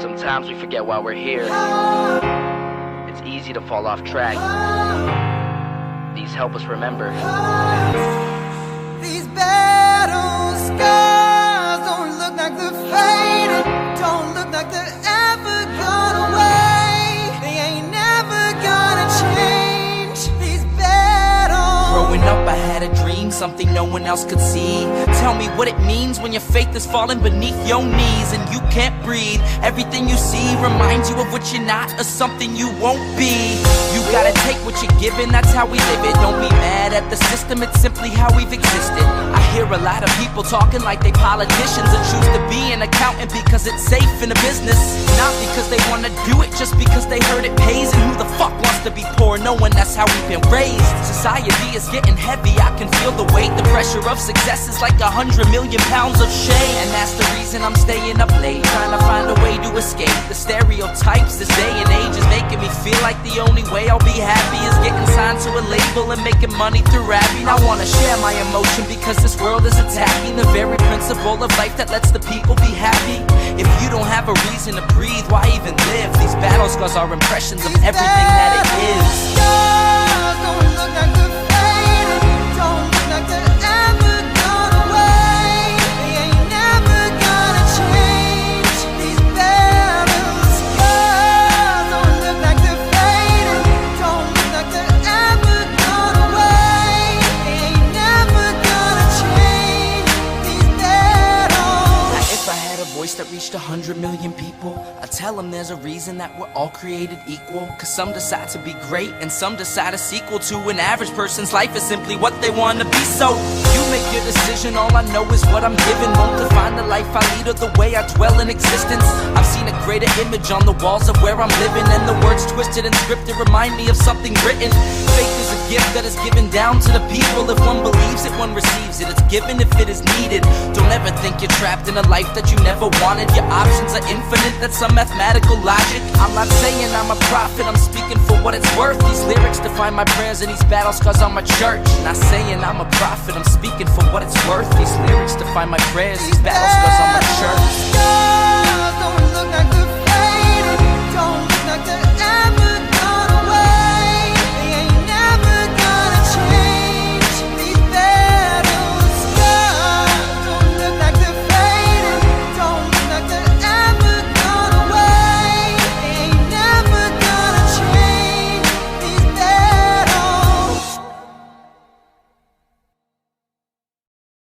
Sometimes we forget why we're here. It's easy to fall off track. These help us remember. These battle scars don't look like they're faded, don't look like they're ever gone away. They ain't never gonna change. These battles. Growing up I had a dream, something no one else could see. Tell me what it means when your faith is falling beneath your knees and you can't breathe. Everything you see reminds you of what you're not or something you won't be. You gotta take what you're given, that's how we live it. Don't be mad at the system, it's simply how we've existed. I hear a lot of people talking like they politicians and choose to be an accountant because it's safe in the business. Not because they wanna do it, just because they heard it pays. And who the fuck wants to be poor knowing that's how we've been raised? Society is getting heavy, I can feel the weight. The pressure of success is like 100 million pounds of shame. And that's the reason I'm staying up late, trying to find a way to escape the stereotypes this day and age is making me feel like the only way I'll be happy is getting signed to a label and making money through rapping. I wanna share my emotion because this world is attacking the very principle of life that lets the people be happy. If you don't have a reason to breathe, why even live? These battle scars are impressions of everything that it is. Scars don't look like they're faded, don't look like they're ever gone away. They ain't never gonna change. These battle scars don't look like they're faded, don't look like they're ever gone away. They ain't never gonna change. These battles. Now if I had a voice that reached 100 million people, I'd tell them there's a reason that we're all created equal. Cause some decide to be great and some decide a sequel to an average person's life is simply what they want to be. So you make your decision, all I know is what I'm given. Won't define the life I lead or the way I dwell in existence. I've seen a greater image on the walls of where I'm living, and the words twisted and scripted remind me of something written. Faith is a gift that is given down to the people. If one believes it, one receives it. It's given if it is needed. Don't ever think you're trapped in a life that you never wanted. Your options are infinite, that's some mathematical logic. I'm not saying I'm a prophet, I'm speaking for what it's worth. These lyrics define my prayers and these battle scars on my church. Not saying I'm a prophet, I'm speaking for what it's worth. These lyrics define my prayers, these battle scars on my church.